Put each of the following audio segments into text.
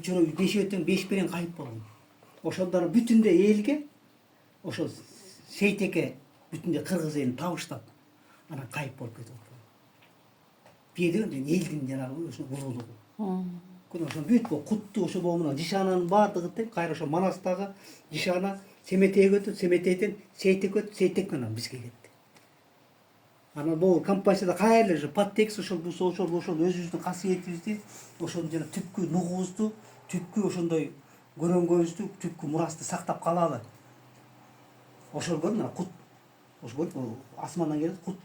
Жана бешөтүн 5 берен кайып болгон. Ошондор бүтүндөй элге ошо Сейтеке бүтүндөй кыргыз элин табыштап анан кайып болуп кетип атты. Беден элдин жанагы ошо улуулугу. Ошо бүт бул кутту ошо момуна жишананын баардыгы тең кайра ошо Манастагы жишана Семетейге өтүп, Семетейден Сейтекке өтүп, Сейтектен анан бизге кетти. Анан бул компанияда кайра эле подтекст ошол өзүбүздүн касиетибизди, ошол жана түпкү нугубузду, түпкү ошондой көрөнгөнүбүздү, түпкү мурасты сактап калалы. Ошол мына кут, ошол асмандан келет кут,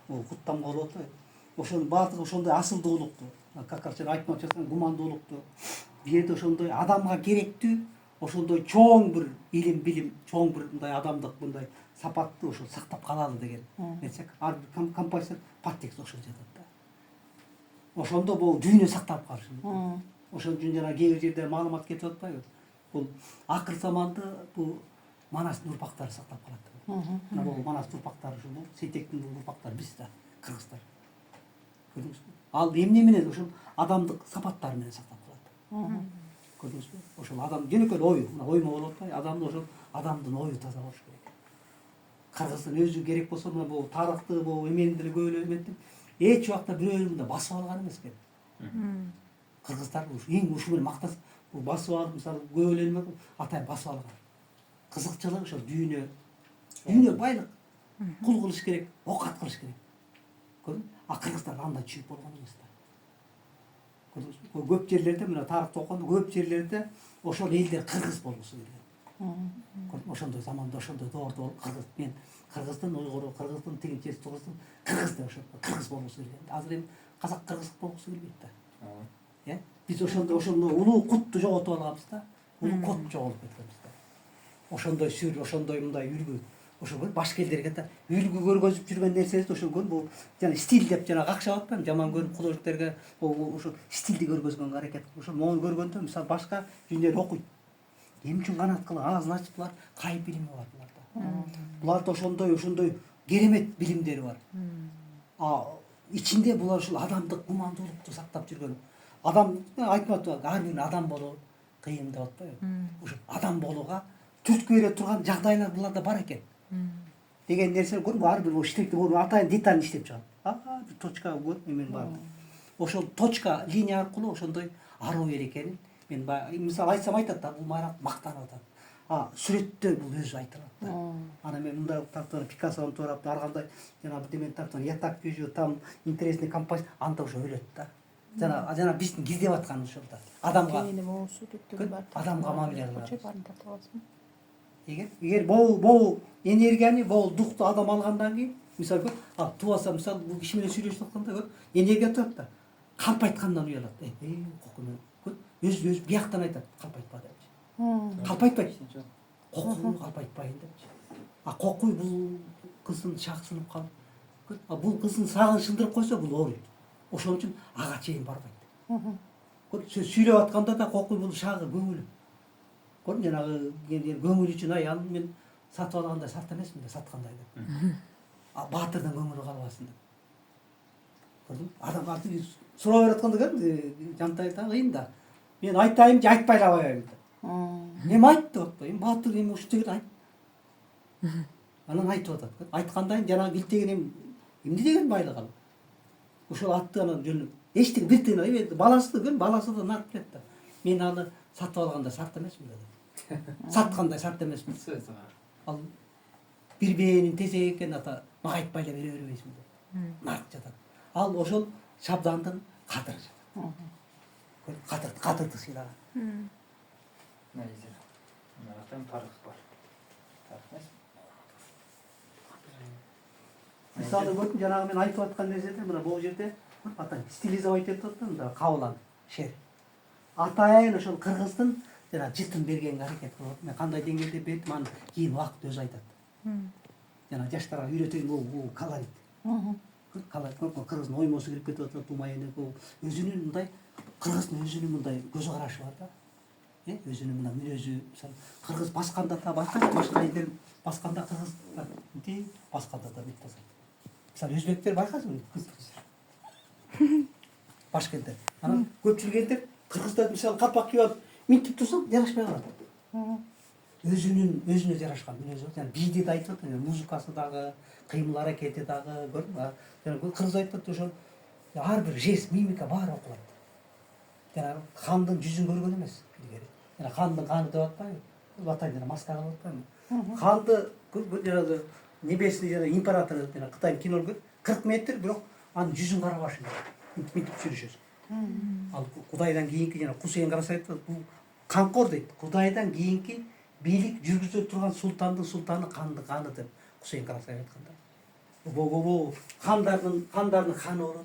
кут тамга болуп атпайбы? Ошонун баардыгы ошондой асылдуулукту, как сен айтмакчы атсаң, гумандуулукту, бирде ошондой адамга керектүү, ошондой чоң бир илим билим, чоң бир мындай адамдык мындай сапатты ошо сактап калалы деген нерсе. Ар бир композитор подтекст ошол жатат да. Ошондо бул дүйнө сакталып калышы мүмкүн. Ошон үчүн жана кээ бир жерде маалымат кетип атпайбы? Бул акыр заманды бул Манастын урпактары сактап калат. Мына бул Манастын урпактары ушул Сейтектин урпактары биз да, кыргыздар. Көрдүңүзбү? Ал эмне менен ошол адамдык сапаттары менен сактап калат. Көрдүңүзбү? Ошол адам жөнөкөй ой, мына оймо болуп атпайбы? Адамдын ошол адамдын ою таза болуш керек. Кыргыздын өзү керек болсо мына бул тарыхты, бул эмени деле көп эле эметтим. Эч убакта бирөөнү мындай басып алган эмес экен. Кыргыздар эң ушу менен мактас, бул басып алып, мисалы көп эле эме атайын басып алган. Кызыкчылык ошол дүйнө байлык. Кул кылыш керек, окат кылыш керек. Көрдүңбү? А кыргыздар андай чүйүп болгон эмес да. Көрдүңүзбү? Көп жерлерде мына тарыхты окуганда көп жерлерде ошол элдер кыргыз болгусу келген. Көрдүңбү? Ошондой заманда, ошондой доордо кыргыз, мен кыргыздын уйгуру, кыргыздын тигинчеси, кыргыз деп ошо кыргыз болгусу келген. Азыр эми казак кыргыз болгусу келбейт да. Биз ошондой улуу кутту жоготуп алганбыз да. Улуу код жоголуп кеткенбиз да. Ошондой сүр, ошондой мындай үлгү. Ошо башка элдерге да үлгү көргөзүп жүргөн нерсебизди ошол бул жана стиль деп жана какшап атпайбы? Жаман көрүп художниктерге ошо стилди көргөзгөнгө аракет кылып, ошо мону көргөндө мисалы башка дүйнөлөр окуйт. Эмне үчүн канат кылып, значит булар кайып билими бар буларда. Буларда ошондой керемет билимдери бар. Ичинде булар ушул адамдык гумандуулукту сактап жүргөн. Адам айтып атпайбы? Ар бир адам болуу кыйын деп атпайбы? Ошо адам болууга түрткү бере турган жагдайлар буларда бар экен. Деген нерсе көрүп ар бир штирикти атайын деталь иштеп чыгат. Бир точка көрүп эмен бар. Ошол точка линия аркылуу ошондой аруу эл экенин мен мисалы айтсам айтат да, бул мактанып атат. Сүрөттө бул өзү айтылат да. Анан мен мындай таптан Пикассону турап, ар кандай жана бир таптан я так вижу, там интересный композитор, анда уже өлөт да. Жана биздин гиздеп аткан ошол да. Адамга мамиле кылат. Эгер бул энергияны, бул духту адам алгандан кийин, мисалы тубаса, мисалы бул киши менен сүйлөшүп атканда энергия турат да. Калп айткандан уялат. Өз бияктан айтат, калп айтпа депчи. Калп айтпайт. Кокуй калп айтпайын депчи. Кокуй бул кыздын шаксынып калып, бул кыздын сагын шылдырып койсо бул ооруйт. Ошон үчүн ага чейин барбайт. Сүйлөп атканда да кокуй бул шагы көңүлү. Көрдүң, жанагы көңүл үчүн аны мен сатып алгандай сарт эмесмин да, саткандай деп. Баатырдын көңүлү калбасын деп. Көрдүң? Адам суроо берип атканда көрдүң, Жантайып да кыйын да. Мен айтайын же айтпай эле коеюн деп. Эми айт деп атпайбы? Эми баатыр эми ушинтип айт. Анан айтып атат. Айткандан кийин жанагы билтеген эмне деген байлык ал? Ошол атты анан жөнүп эчтеке бир тыйын баласы да нарып келет да. Мен аны сатып алганда сарт эмесмин да. Саткандай сарт эмесмин. Ал бир бээнин тезеги экен, мага айтпай эле бере бербейсиң деп. Нарып жатат. Ал ошол шабдандын кадыры жатат. Кадырды сыйлаган. Нарактан тарых бар. Мисалы көрдүң, жанагы мен айтып аткан нерседе мына бул жерде атайын стилизовать этип атат да, мында кабылан шер. Атайын ошол кыргыздын жана жытын бергенге аракет кылып, мен кандай деңгээлде бердим, аны кийин убакыт өзү айтат. Жана жаштарга үйрөтөйүн, бул колорит. Кыргыздын оймосу кирип кетип атат, тумайыны, өзүнүн мындай кыргыздын өзүнүн мындай көз карашы бар да. Өзүнүн мына мүнөзү, мисалы кыргыз басканда да башка элдер басканда кыргыздар мынтип, басканда да мынтип басат. Мисалы өзбектер байкасыңбы? Башкенттер. Анан көпчүлүк элдер кыргыздар мисалы калпак кийип алып, Минтип турсаң жарашпай калат. Өзүнө жарашкан мүнөзү бар. Yani бийди да айтып атат, музыкасы дагы, кыймыл аракети дагы, көрдүңбү? Yani кыргыз айтып атат ошо ар бир жест, мимика баары окулат. Yani хандын жүзүн көргөн эмес илгери. Yani хандын каны деп атпайбы? Батай жана маска кылып атпайбы? Ханды жанагы небесный жана император жана Кытайдын кинолор 40 метр, бирок анын жүзүн карабаш керек. Мынтип сүрүшөсүң. Ал Кудайдан кийинки жана Хусейн Карасай айтат, бул канкор дейт. Кудайдан кийинки бийлик жүргүзө турган султандын султаны кандын каны деп Хусейн Карасай айтканда. Бу хандардын ханы болуп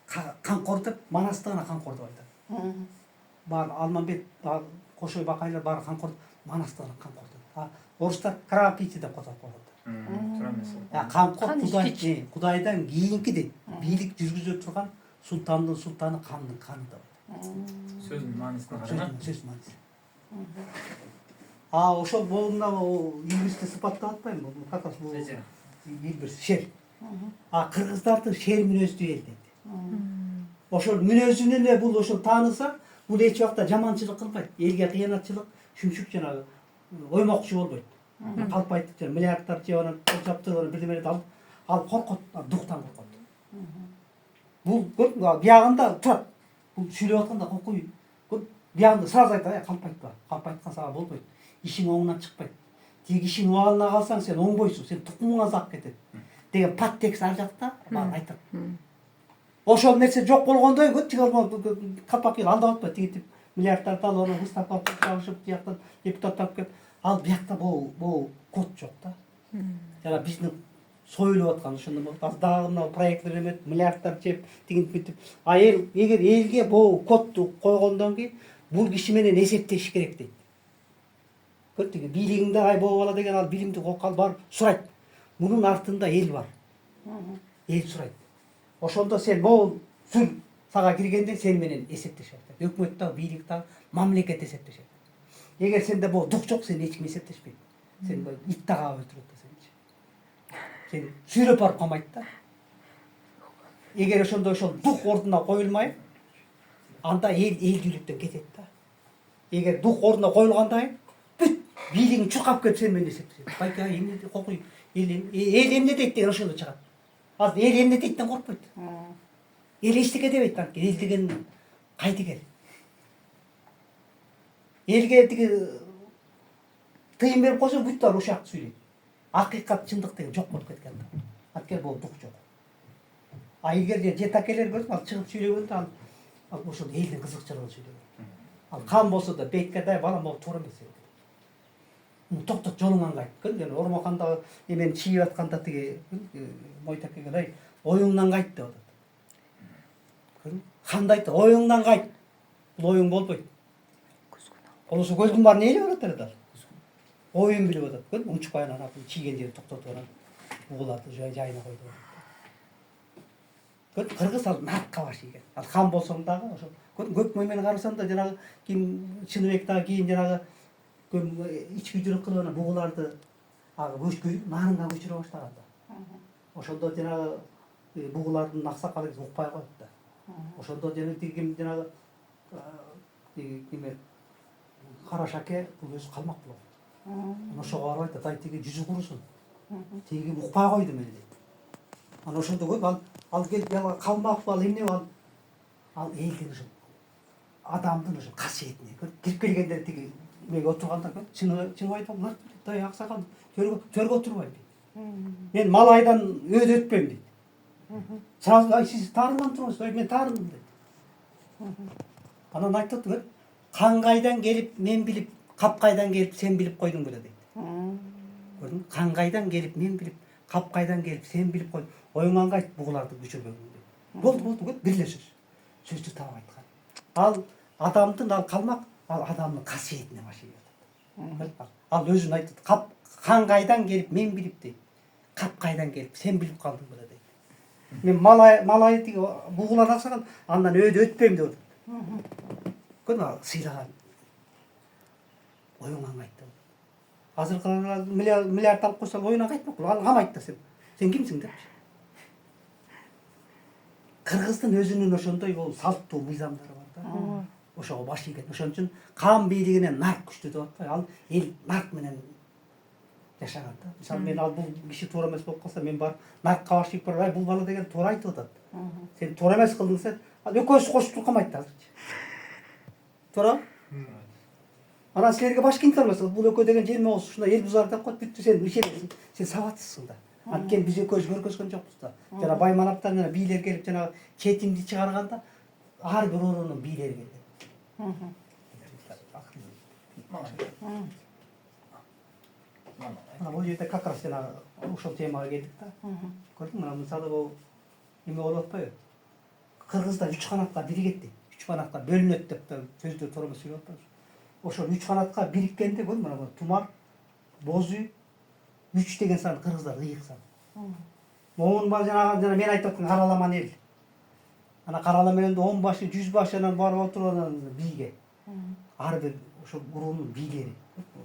атпайбы? Канкор деп Манастыгына канкор деп айтат. Баары Алмамбет, Кошой Бакайлар баары канкор, Манастыгына канкор деп. Орустар Карапити деп атап коет. Туура эмес. Канкор Кудайдан кийинки дейт. Бийлик жүргүзө турган султандын султаны кандын каны деп. Сөздүн маанисине караганда. Сөз мааниси. Ошол болуна илбирсти сыпаттап атпайбы? Как раз бул илбирс шер. Кыргыздардын шер мүнөздүү эл дейт. Ошол мүнөзүнүн эле бул ошол тааныса, бул эч убакта жаманчылык кылбайт. Элге кыянатчылык, шүмшүк жанагы оймокчу болбойт. Калпайт жана миллиарддар же анан чапчылар бирдемелерди алып, ал коркот, дуктан коркот. Бул биягында турат. Бул сүйлөп атканда кокуй. Биягында сразу айтат, калпайтпа. Калпайткан сага болбойт. Ишиң оңунан чыкпайт. Тиги ишиң абалына калсаң сен оңбойсуң, сен тукумуңа зак кетет. Деген подтекст ар жакта бар айтат. Ошол нерсе жок болгондой калпак ел алдап атпайт. Тиги миллиарддарды алып, анан выставка чагышып, тияктан депутат тапып келип, ал биякта бул код жок да. Жана биздин союлуп аткан ошондо дагы мына проекттер эмет, миллиарддар жеп, тигинтип мынтип. Эгер элге бул кодду койгондон кийин бул киши менен эсептешиш керек дейт. Тиги бийлигиңде ай болуп ала деген ал билимди кокал бар сурайт. Мунун артында эл бар. Эл сурайт. Ошондо сен бул сүр сага киргенде сен менен эсептешет. Өкмөт да, бийлик да, мамлекет эсептешет. Эгер сенде бул дук жок, сен эч ким эсептешпейт. Сен ит да каап өлтүрөт да сен сүйрөп барып камайт да. Эгер ошондо ошол дук ордуна коюлмай, анда элдүүлүктөн кетет да. Эгер дук ордуна коюлганда бүт бийлигиң чуркап келип сен менен эсептешет. Байка эмне кокуй, эл эмне дейт деген ошондо чыгат. Азыр эл эмне дейттен коркпойт. Эл эчтеке дебейт, анткени эл деген кайдыгер. Элге тиги тыйым берип койсоң бүт баары ушакты сүйлөйт. Акыйкат, чындык деген жок болуп кеткен да. Анткени бул дук жок. Эгер жетакелер көрсөң, ал чыгып сүйлөгөндө ал ошол элдин кызыкчылыгын сүйлөгөн. Ал кан болсо да бейткедай балам болуп туура эмес. Токтот, жолуңан кайт. Көрдүңбү, Ормокандагы эмени чийип атканда тиги Мойтакеге оюңдан кайт деп атат. Көрдүңбү? Ханда айтты, оюңдан кайт. Бул оюң болбойт. Болсо көздүн баарын ээлеп алат эле ал. Оюн билип атат. Көрдүңбү? Унчукпай анан чийген жерин токтотуп анан угуларды жайына койду. Көрдүңбү? Кыргыз ал наркка баш ийген. Ал хан болсоң дагы ошо көк мөймени карасаң да жанагы ким Чыныбек дагы кийин жанагы ич күйдүрүк кылып анан бугуларды нарынга көчүрө баштаган да. Ошондо жанагы бугулардын аксакалы укпай коет да. Ошондо жанагы кеме Карашаке бул өзү калмак болот. Ошого барып айтат, ай тиги жүзү курусун. Тиги укпай койду мени дейт. Анан ошондо ал келип калмак ал эмне ал элдин ошо адамдын ошо касиетине кирип келгенде тиги эмеге отурганда чынып айтам, дай аксакал төргө отурбайм дейт. Мен малайдан өйдө өтпөйм дейт. Сразу ай сиз таарындан турасыз, ой мен таарындым дейт. Анан айтат, кан кайдан келип мен билип, кап кайдан келип сен билип койдуң беле дейт. Көрдүңбү? Кан кайдан келип мен билип, кап кайдан келип сен билип койдуң. Оюңан кайт бугуларды көчүрбөгүң дейт. Болду, бирле сөздү таап айткан. Ал адамдын ал калмак, ал адамдын касиетине баш ийип атат. Ал өзүн айтат, кан кайдан келип мен билип дейт. Кап кайдан келип сен билип калдың беле дейт. Мен малай тиги бугуларды аксаган, андан өйдө өтпөйм деп атат. Көрдүңбү? Сыйлаган. Оюңан кайт деп. Азыркы миллиард алып койсоң оюңан кайтпак, ал камайт да сен. Сен кимсиң деп. Кыргыздын өзүнүн ошондой бул салттуу мыйзамдары бар да. ошого баш ийген. Ошон үчүн кан бийлигинен нарк күчтүү деп атпайбы? Ал эл нарк менен жашаган да. Мисалы мен ал бул киши туура эмес болуп калса, мен барып наркка баш ийип барып, бул бала деген туура айтып атат. Сен туура эмес кылдың десем, ал экөөбүз кошуп туркамайт да азырчы. Туура? Анан силерге баш кийинте албайсың. Бул экөө деген желме болсун, ушундай эл бузар деп коет, бүттү, сен ишенесиң. Сен сабатсызсың да. Анткени биз экөөбүз көргөзгөн жокпуз да. Жана Байманаптан жана бийлер келип жанагы четимди чыгарганда ар бир оорунун бийлери келген. Анан бул жерде как раз жанагы ошол темага келдик да. Көрдүңбү? Мына мисалы бул эме болуп атпайбы? Кыргыздар 3 канатка биригет дейт. 3 канатка бөлүнөт деп да сөздө туура эмес сүйлөп атпайбы? Ошол 3 канатка бириккенде көрдүңбү? Мына Тумар, Боз үй 3 деген сан кыргыздар ыйык сан. Могун бар жана мен айтып аткан караламан эл. Ана карала менен 10 башы, 100 башы анан барып отуруп анан бийге. Ар бир ошол уруунун бийлери.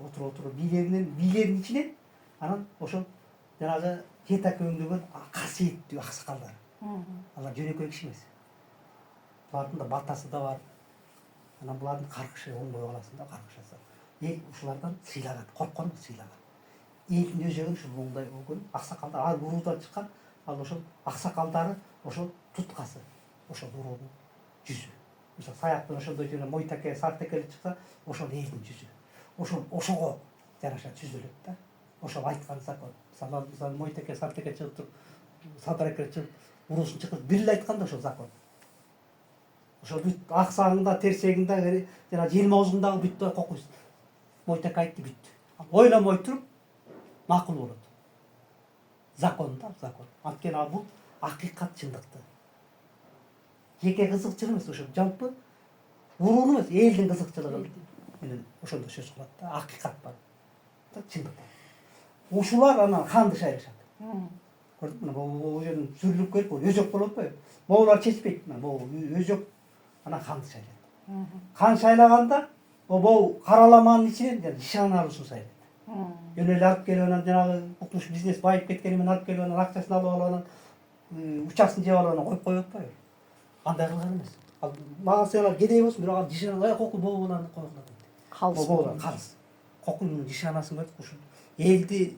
Отуруп бийлердин ичинен анан ошол жанагы жетак өңдөгөн касиеттүү аксакалдар. Алар жөнөкөй киши эмес. Булардын да батасы да бар. Анан булардын каркышы оңбой каласың да, каркышасы. Эл ушулардан сыйлаган, корккон сыйлаган. Элдин өзөгүн ушул моңдай болгон аксакалдар, ар уруудан чыккан, ал ошол аксакалдары ошол туткасы, ошол уруунун жүзү. Мисалы саяктан ошондой жана Мойтаке, Сартекелик чыкса, ошол элдин жүзү. Ошого жараша түзүлөт да. Ошол айткан закон. Мисалы Мойтаке, Сартеке чыгып туруп, Садыраке чыгып, уруусун чыкырып бириле айтканда ошол закон. Ошол бүт аксагыңда, терсегиңде, жана желме оозуңдагы бүт кокуйсуң. Мойтаке айтты бүт. Ойломой туруп макул болот. Закон да, закон. Анткени ал бул акыйкат, чындыкты. Жеке кызыкчылык эмес, ошо жалпы уруун эмес, элдин кызыкчылыгы менен ошондо сөз кылат да, акыйкат бар. Чындык бар. Ушулар анан ханды шайлашат. Көрдүңбү? Бул жерден сүрүлүп келип, өзөк болуп атпайбы? Моулар чечпейт. Могу өзөк анан ханды шайлайт. Хан шайлаганда могу караламанын ичинен нишан алуусун шайлайт. Жөн эле алып келип анан жанагы укмуш бизнес байып кеткени менен алып келип анан акчасын алып алып анан учасын жеп алып анан коюп коюп атпайбы? Андай кылган эмес. Ал мага сыйлар кедей болсун, бирок ал жишан кокуй бобу баланы койгула дейт. Калыс. Калыс. Кокуйнун жишанасын көрдүк, ушул элди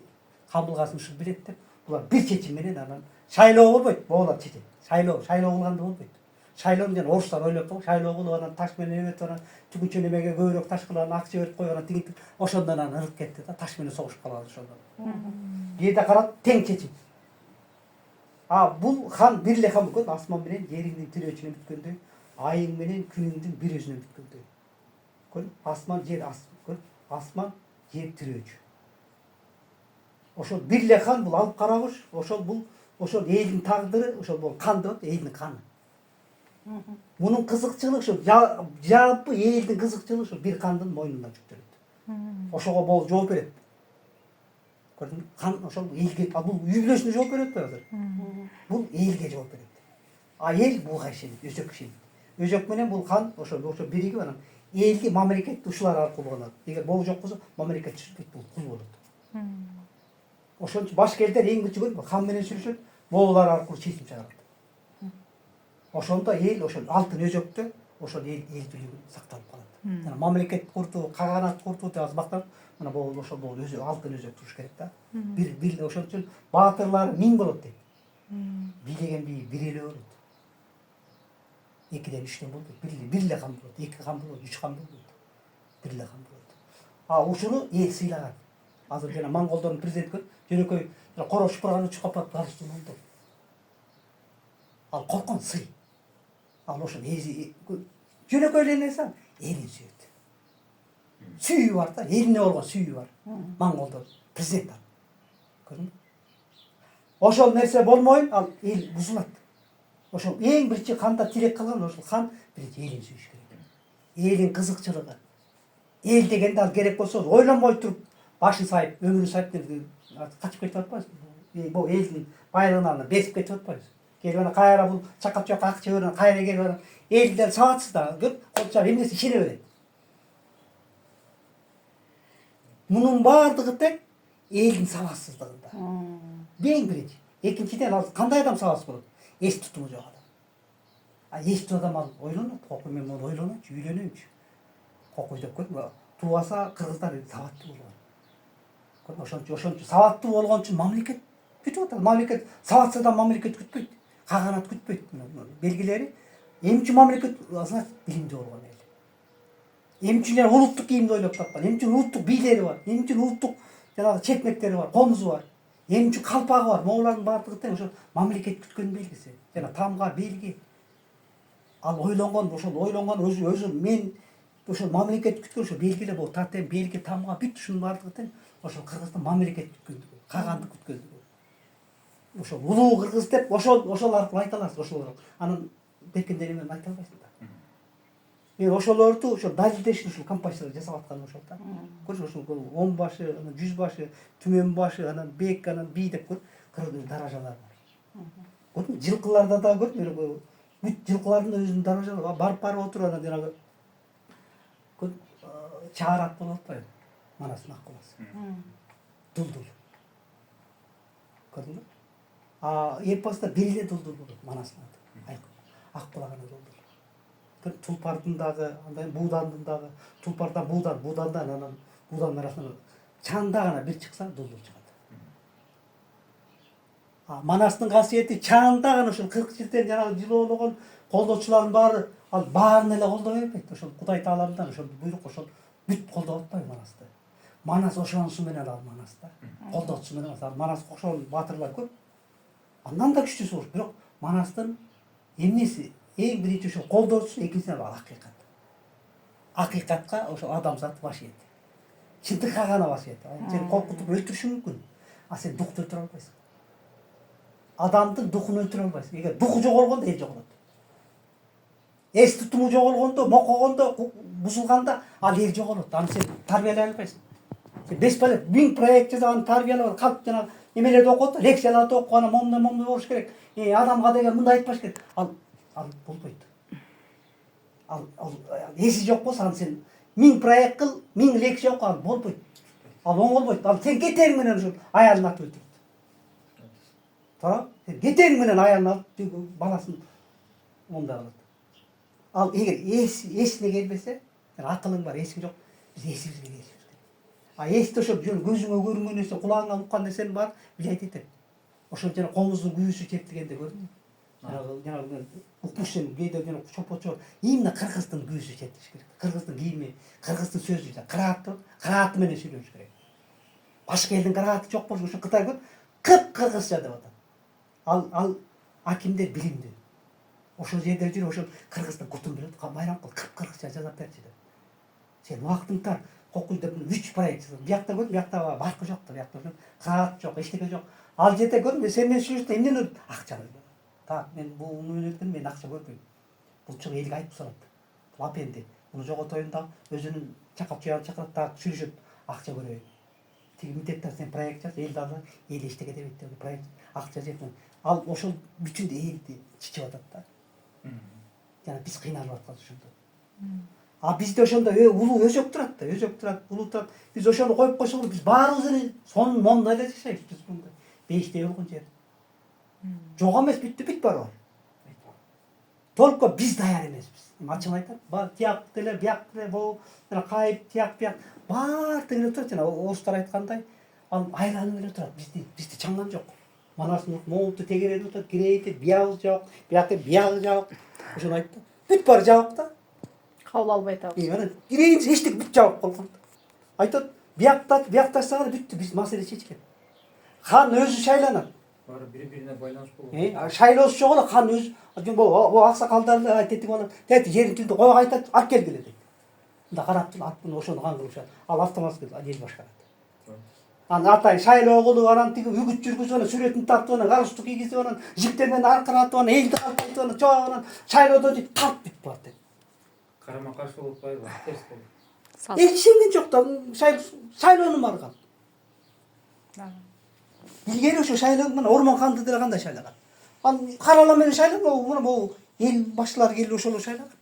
камылгасын ушул билет деп, булар бир чечим менен анан шайлоо болбойт, бобулар чечет. Шайлоо кылганда болбойт. Шайлоону жана орустар ойлоп койгон, шайлоо кылып анан таш менен эметип анан түгүнчө немеге көбүрөөк таш кылып анан акча берип коюп анан тигинтип, ошондон анан ырып кетти да, таш менен согушуп калган ошондон. Жерде карап тең чечим. Бул хан бир эле хан болот, асман менен жериңдин тирөөчүнөн бүткөндөй, айың менен күнүңдүн бир өзүнөн бүткөндөй. Көрдүң? Асман, жер, асман, жер тирөөчү. Ошол бир эле хан, бул алып кара кош, ошол элдин тагдыры, ошол бул кан деп атат, элдин каны. Мунун кызыкчылыгы ошол жалпы элдин кызыкчылыгы ошол бир кандын мойнуна жүктөлөт. Ошого бул жооп берет. Көрдүңбү? Кан ошол элге, бул үй бүлөсүнө жооп берет атпайбы азыр? Бул элге жооп берет. Эл буга ишенет, өзөк ишенет. Өзөк менен бул кан ошол биригип анан элди мамлекетти ушулар аркылуу кылат. Эгер боо жок болсо мамлекет чыжытпайт, бул кул болот. Ошон үчүн башкелдер эң биринчи көрдүңбү? Хан менен сүйлөшөт, боолар аркылуу чечим чыгарат. Ошондо эл ошол алтын өзөктө ошол эл бийлиги сакталып калат. Жана мамлекет куртуу, каганат куртуу деп мактап, мына бул ошол өзү алтын өзөк туруш керек да. Бир ошон үчүн баатырлар 1000 болот дейт. Бийлеген бий бир эле болот. 2ден 3ден болбойт. Бир эле хан болот, 2 хан болот, 3 хан болбойт. Бир эле хан болот. Ушуну эл сыйлаган. Азыр жана монголдордун президенти жөнөкөй корошуп барган үчүн капат барсын болду. Ал корккон сый. Ал ошол жөнөкөй эле нерсе, элин сүйөт. Сүйүү бар да, элине болгон сүйүү бар. Монголдор президент ал. Көрдүңбү? Ошол нерсе болмой, ал эл бузулат. Ошол эң биринчи канда тилек кылган ошол хан биринчи элин сүйүш керек. Элин кызыкчылыгы. Эл дегенде ал керек болсо ойлонбой туруп башын сайып, өмүрүн сайып качып кетип атпайбыз. Бул элдин байлыгынан безип кетип атпайбыз. Келип анан кайра бул чакап жакка акча берип анан кайра келип анан элдер сабатсыз да, көп колчак эмнеси ишене берет. Мунун баардыгы тең элдин сабатсыздыгында. Эң биринчи. Экинчиден ал кандай адам сабатсыз болот? Эс тутуму жок адам. Ешті адам ал ойланады. Қоқой мен оны ойланайыншы, үйленейінші. Қоқой деп көрдің, туаса қырғыздар сауатты болған. Ошончо сауатты болгон үчүн мамлекет күтүп атат. Мамлекет сауатсыз адам мамлекет күтпөйт. Каганат күтпөйт. Белгилери эмчи мамлекет значит билимдүү болгон эл. Эмчилер улуттук кийимди ойлоп тапкан. Эмчи улуттук бийлери бар. Эмчи улуттук жанагы четмектери бар, комузу бар. Эмчи калпагы бар. Моулардын баардыгы тең ошо мамлекет күткөн белгиси. Жана тамга белги. Ал ойлонгон, ошол ойлонгон өзү мен ошол мамлекет күткөн ошо белгиле бул татем белги тамга бүт ушунун баардыгы тең ошол кыргыздын мамлекет күткөндүгү, каганды күткөндүгү. Ошол улуу кыргыз деп ошол аркылуу айта аласыз, ошол. Анан бекинден эмен айта албайсыздар. Мен ошолорду ошол далилдешин ушул композициялар жасап атканым ошол да. Көрсү ошол 10 башы, анан 100 башы, түмөн башы, анан бек, анан би деп көр, кыргыздын даражалары бар. Көрдүңбү? Жылкыларда да көрдүңбү? Бүт жылкылардын өзүнүн даражалары бар. Барып отуруп анан жанагы чаарат болуп атпайбы? Манастын ак куласы. Дулдул. Көрдүңбү? Эпоста беле дулдул болот Манастын аты. Ак кулагана дулдул. Тулпардын дагы, андай Будандын дагы, Тулпардан Будандан анан Будандын арасынан чанда гана бир чыкса дулдул чыгат. Манастын касиети чанда гана ошол 40 жылдан жанагы жылоологон колдоочулардын баары ал баарын эле колдой бербейт. Ошол Кудай Тааландан ошол буйрук ошол бүт колдоп атпайбы Манасты. Манас ошонусу менен ал Манаста. Колдоочусу менен ал Манас ошол баатырлар көп. Андан да күчтүүсү бар. Бирок Манастын эмнеси эң биринчи ошол колдоочусу, экинчиси ал акыйкат. Акыйкатка ошол адамзат баш ийет. Чындыкка гана баш ийет. Сени коркутуп өлтүрүшү мүмкүн. Сен духту өлтүрө албайсың. Адамдын духун өлтүрө албайсың. Эгер духу жоголгондо эл жоголот. Эс тутуму жоголгондо, мокогондо, бузулганда ал эл жоголот. Аны сен тарбиялай албайсың. Сен беш бала 1000 проект жасап аны тарбиялап калп жана эмелерди окут, лекцияларды окуп, аны момундай болуш керек. Адамга деген мындай айтпаш керек. Ал болбойт. Ал эси жок болсо аны сен 1000 проект кыл, 1000 лекция оку, ал болбойт. Ал оңолбойт. Ал сен кетериң менен ошо аялын атып өлтүрөт. Туура? Сен кетериң менен аялын алып баласын онда кылат. Ал эгер эсине келбесе, акылың бар, эсиң жок, биз эсибизге келишибиз керек. Эсти ошо көзүңө көрүнгөн нерсе, кулагыңа уккан нерсени бар билет этет. Ошол жана комуздун күйүүсү чептигенде көрдүңбү? Жанагы укмушен кээде жана чопочо именно кыргыздын күйүүсү чептиш керек. Кыргыздын кийими, кыргыздын сөзү, кырааты менен сүйлөш керек. Башка элдин кырааты жок болсо ошо Кытай кыргызча деп атат. Ал акимдер билимдүү. Ошол жерде жүрүп, ошол кыргыздын кутун билет, Майрамкул кыргызча жазап берчи деп. Сен убактың тар, кокуй деп 3 проект жаздым. Биякта көрдүм, биякта баркы жок да, биякта кыраат жок, эчтеке жок. Ал жерде көрдүм, сен менен сүйлөштүм, эмнени акча берди. Так, мен бул менен мен акча көрбөйм. Бул чыгы элге айтып салат. Бул апенди, муну жоготоюн да, өзүнүн чакап чакырат да, сүйлөшөт, акча көрөйүн. Тиги митеттер сен проект жаз, элди алып, эл эчтеке дебейт деп, проект акча жетмей. Ал ошол бүтүн элди чичип атат да. Жана биз кыйналып атканбыз ошондо. Бизде ошондо улуу өзөк турат да, улуу турат. Биз ошону коюп койсок, биз баарыбыз эле сонун момун эле жашайбыз биз мында. Бейиштей болгон жер. Жок эмес, бүт бар. Только биз даяр эмеспиз. Ачыгын айтат, бар тияк деле, бияк деле, бул кайып, тияк, бияк бар деле турат. Жана орустар айткандай, ал айланып эле турат. Бизди чаңган жок. Манастын момунту тегеренип атат, кирейт, биягы жок, биякта биягы жок. Ошону айтты. Бүт бар жабык да. Кабыл албай атабыз. Анан кирейинчи эчтеке бүт жабык болгон. Айтат, биякташсаңар бүттү, биз маселе чечкен. Хан өзү шайланат. Баары бири-бирине байланыш болот. Шайлоосу жок эле хан өзү, бул аксакалдар айтет болот. Тети жерин тилди кой айтат, алып келгиле дейт. Мында карап туруп, атын ошону хан кылышат. Ал автоматский эл башкарат. Анан атай шайлоо кылып, анан тиги үгүт жүргүзүп, анан сүрөтүн тартып, анан галстук кийгизип, анан жиптер менен аркыратып, анан элди калтыртып, анан чоң анан шайлоодо дейт, калп бүт болот дейт. Карама каршы болуп атпайбы? Терс болот. Ишенген жок да, шайлоонун баары калп. Илгери ошо шайланган Ормонханды деле кандай шайлаган. Анан карала менен шайлаган, могу эл башчылары келип ошолор шайлаган.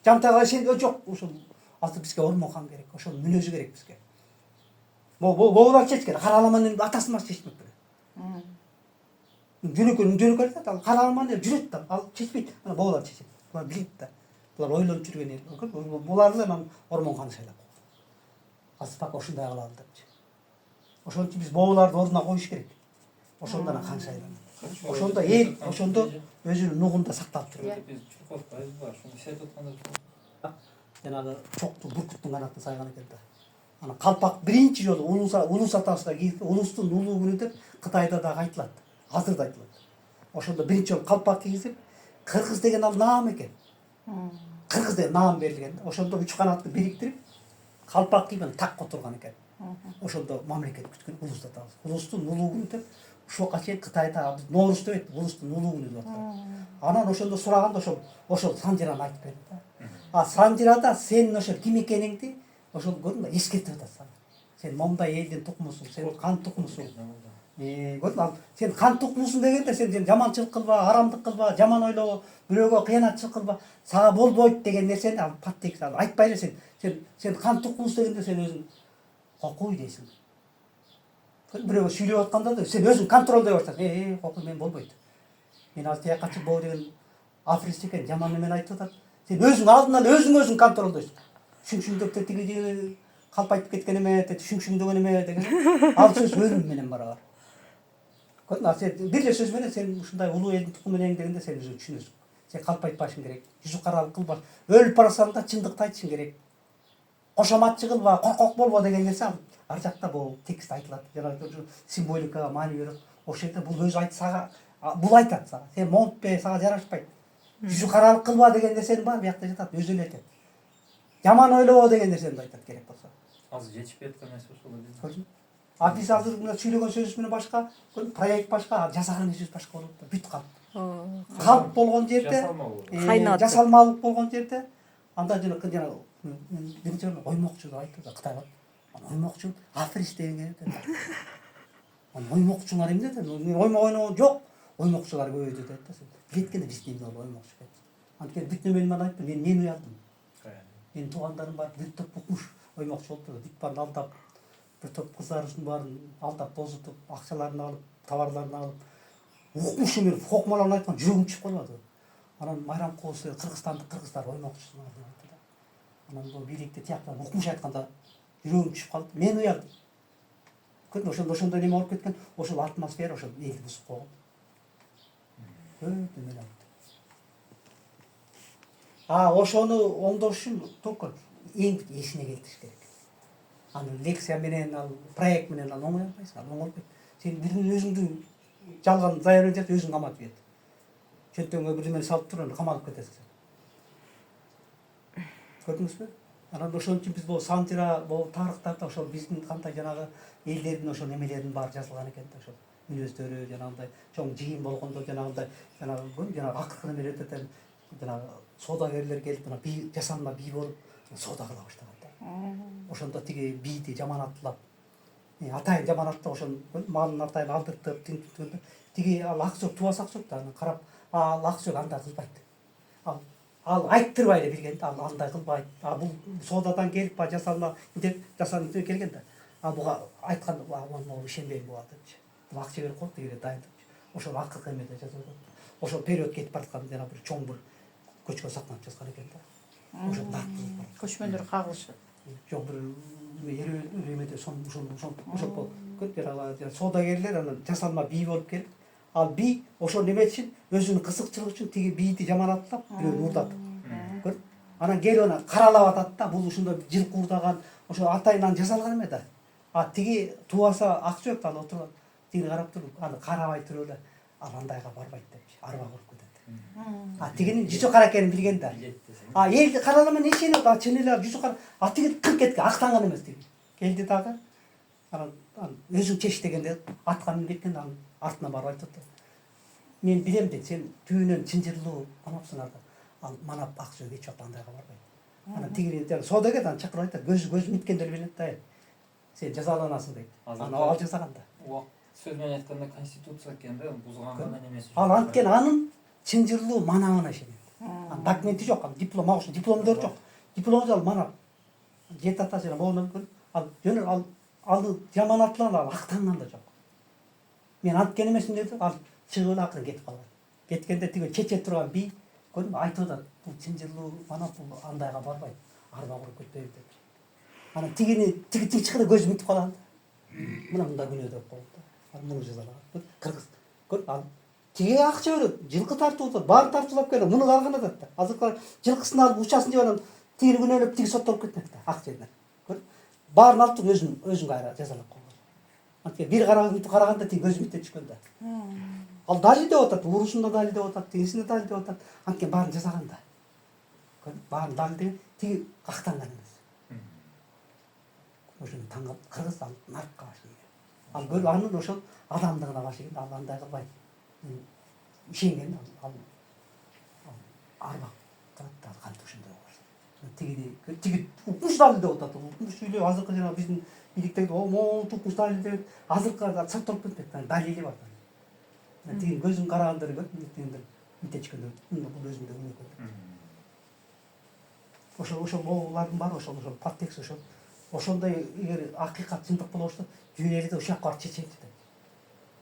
Жантага ишенген жок, ошол азыр бизге Ормонхан керек, ошол мүнөзү керек бизге. Боолар чечкен, караламанын атасы маш чечмек керек. Жөнөкөй айтат, ал караламан жүрөт да, ал чечпейт, ана боолар чечет. Булар билет да. Булар ойлонуп жүрген ел. Буларды анан ормон каны шайлап койду. Азпак ушундай кылалы депчи. Ошон үчүн биз бооларды ордуна коюш керек. Ошондо анан кан шайланат. Ошондо эл ошондо өзүнүн нугунда сакталып жүрөт. Биз чуркатпайбызбы? Ошону сезип атканда Жанагы чокту бүркүттүн канатын сайган экен да. Анан калпак биринчи жолу улус атасына кийип, улустун улуу күнү деп Кытайда дагы айтылат. Азыр да айтылат. Ошондо биринчи жолу калпак кийгизип, кыргыз деген ал наам экен. Кыргыз деген наам берилген. Ошондо үч канатты бириктирип, калпак кийип анан такка отурган экен. Ошондо мамлекет күткөн улус атабыз. Улустун улуу күнү деп ушуга чейин Кытайда биз Ноорус деп улустун улуу күнү деп атат. Анан ошондо сураганда ошол Санжираны айтып берди да. А Санжирада сенин ошол ким экениңди ошол көрдүңбү эскертип атат сага. Сен мондай элдин тукумусуң, сен кан тукумусуң. Көрдүң ал сен кан тукумусуң дегенде сен жаманчылык кылба, арамдык кылба, жаман ойлобо, бирөөгө кыянатчылык кылба, сага болбойт деген нерсени ал паттек айтпай эле сен кан тукумусуң дегенде сен өзүң кокуй дейсиң. Бирөөгө сүйлөп атканда да сен өзүң контролдой баштайсың. Кокуй мен болбойт. Мен азыр тияк качып боо деген аферист экен, жаман немен айтып атат. Сен өзүң алдынан өзүң контролдойсуң. Шүңшүңдөп тиги калпайтып кеткен эме, шүңшүңдөгөн эме деген. Ал сөз өлүм менен барабар. Көрдүңбү? Сен бир эле сөз менен сен ушундай улуу элдин тукуму менен дегенде сен өзүң түшүнөсүң. Сен калпайтпашың керек. Жүзү каралык кылба. Өлүп барасаң да чындыкты айтышың керек. Кошоматчы кылба, коркок болбо деген нерсе ар жакта бул текст айтылат. Жанагы символикага маани берет. Ошол жерде бул өзү сага бул айтат сага. Сен монтпе, сага жарашпайт. Жүзү каралык кылба деген нерсенин баары биякта жатат, өзү эле айтат. Жаман ойлобо деген нерсени айтат керек болсо. азыр жетишпей аткан нерсе ошол биз. Көрдүңбү? А биз азыр мына сүйлөгөн сөзүбүз менен башка, проект башка, жасаган нерсебиз башка болуп атат. Бүт калп. Калп болгон жерде, жасалмалык болгон жерде, анда жана биринчи оймокчу айтты да Кытайга. Оймокчу аферист деген экен. Оймокчуңар эмне деп? Мен оймок ойногон жок. Оймокчулар көбөйдү деп да. Билеткенде биз эмне болуп оймокчу экен. Анткени бүт немени мен айтпайм. Мен уялдым. Менин туугандарым бар, бир топ укмуш оймокчу болуп, бүт баарын алдап, бир топ кыздардын баарын алдап, бозутуп, акчаларын алып, товарларын алып, укмуш мен фокмаларын айткан жүрөгүм чыгып калбады. Анан Майрам Коосы кыргызстандык кыргыздар оймокчусуңар деп айтты да. Анан бул бийликте тияктан укмуш айтканда жүрөгүм чыгып калды. Мен уялдым. Көрдүңбү? Ошондой неме болуп кеткен, ошол атмосфера ошол элди бузуп койгон. Неме айтты. Ошону оңдош үчүн только эң эсине келтириш керек. Аны лекция менен, ал проект менен ал оңой албайсың, ал оңолбойт. Сен бирин өзүңдү жалган заявление жазып өзүң каматып ийет. Чөнтөгүңө бир неме салып туруп анан камалып кетесиң. Көрдүңүзбү? Анан ошон үчүн биз бул Санжира, бул тарыхтарда ошол биздин кандай жанагы элдердин ошол немелеринин баары жазылган экен да, ошол мүнөздөрү, жанагындай чоң жыйын болгондо жанагындай жанагы акыркы немелер өтөтөн жанагы соодагерлер келип мына бий жасалма бий болуп соода кыла баштаган да. Ошондо тиги бийди жаманаттап, атайын жаманаттап ошол малын атайын алдыртып, тинтүгөндө тиги ал акчок тубас акчок да, аны карап, ал акчок андай кылбайт. Ал айттырбай эле билген да, ал андай кылбайт. Бул соодадан келип жасалма деп жасалып келген да. Буга айтканда, могу ишенбейм буга депчи. Бул акча берип коет деген дайын депчи. Ошол акыркы эмеде жазып атат. Ошол период кетип бараткан жана бир чоң бир көчкө сактанып жазган экен да. Ошол көчмөндөр кагылышат. Жок бир эмеде ошол жанагы соодагерлер анан жасалма бий болуп келип, ал бий ошол неме үчүн өзүнүн кызыкчылыгы үчүн тиги бийди жаманаттап, бирөөнү уурдатып. Көрдүң? Анан келип аны каралап атат да, бул ушундай жылкы уурдаган, ошо атайынан жасалган эме да. Тиги тубаса акчок ал отурган. Тигини карап туруп, аны карабай туруп эле ал андайга барбайт депчи, арба болуп кетет. Тигинин жүзү кара экенин билген да. Элди караламан ишенип, чын эле жүзү кара. Тиги кырк кеткен, актанган эмес тиги. Келди дагы. Анан өзүң чеч дегенде атканын кеткен, анын артына барып айтып атты. Мен билем дейт, сен түбүнөн чынжырлуу камапсыңар да. Ал манап акча эч убакта андайга барбайт. Анан тигини соодагер аны чакырып айтат, көзү миткендер билет да. Сен жазаланасың дейт. Аны ал жасаган да. Сөз менен айтканда конституция экен да, бузган гана немеси. Ал анткени анын чынжырлуу манабына ишенет. Документи жок, диплом, агыш дипломдор жок. Дипломду ал манап. Жет атасы жана могунан көрүп, ал жөн ал жаманаттылар ал актанган да жок. Мен анткен эмесмин деп ал чыгып эле акырын кетип калган. Кеткенде тиги чече турган бий көрдүңбү айтып атат бул чынжылуу манап бул андайга барбайт арба куруп кетпейби деп анан тиги чыкканда көзүм мынтип калган да мына мындай күнөө деп коет да анан муну жазалаган кыргыз көр ал тиги акча берет жылкы тартып атат баарын тартуулап келип муну алган атат да азыр жылкысын алып учасын жеп анан тигини күнөөлөп тиги соттолуп кетмек да ак жерден көр баарын алып туруп өзүн кайра жазалап койгон анткени бир караганда тиги көзүм мынтип түшкөн да ал дали деп атат уурусунда дали деп атат тигисинде дали деп атат анткени баарын жасаган да көрдүңбү баарын дали деген тиги актанган эмес ошону таң калып кыргыз ал наркка каршы ал көр анын ошол адамдыгына каршы экен ал андай кылбайт ишенген ал арбак кылат да кантип ошондой болбош тиги укмуш дали деп атат укмуш сүйлөп азыркы жанагы биздин бийликтеги могут укмуш дали деп азыркы соттолуп кетпек далили бар тигинин көзүн караганда эле мынтип түшкөндөй бул өзүмдө күнөө экен ошол могулардын баары ошол подтекст ошондой эгер акыйкат чындык боло турса жөн эли да ушул жака барып чечет да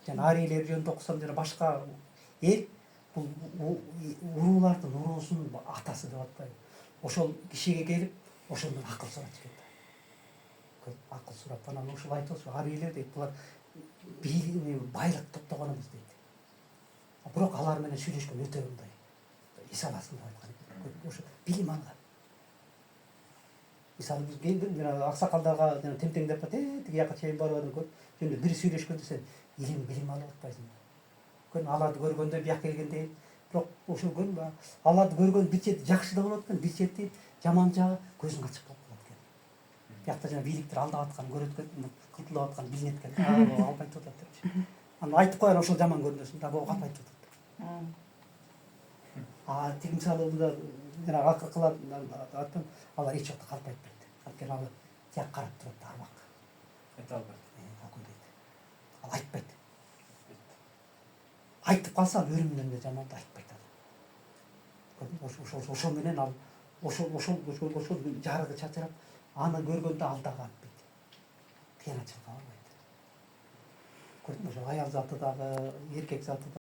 жана арийлер жөнүндө окусам жана башка эл бул уруулардын уруусунун атасы деп атпайбы ошол кишиге келип ошондон акыл сурат экен да акыл сурап анан ушул айтып атышпы арийлер дейт булар байлык топтогон эмес дейт бирок алар менен сүйлөшкөн өтө мындай эс аласың деп айткан экен ошо билим алган мисалы биз жанагы аксакалдарга жана темтең деп атат тиги жака чейин барып атып жөнүндө бири сүйлөшкөндө сен билим алып атпайсың көрдүңбү аларды көргөндө бияка келгенде бирок ошол көрдүңбү аларды көргөн бир чети жакшы да болот экен бир чети жаман жагы көзүң ачык болуп калат экен биякта жана бийликтер алдап атканын көрөт экен кылтылдап атканы билинет экен алып айтып атат депчи анан айтып коер ошол жаман көрүнөсүң да могу калп айтып атат тиги мисалы мында жанагы акыркылар айтсам алар эч жакта калп айтпайт анткени ал тияк карап турат да арбак айта албайт ал айтпайт айтып калса ал өлүмдөн да жаман да айтпайт ал көрдүңбү ошол менен ал ошол жарыгы чачырап аны көргөндө ал дагы антпайт кыянатчылыкка барбайт көрдүңбү ошо аял заты дагы эркек заты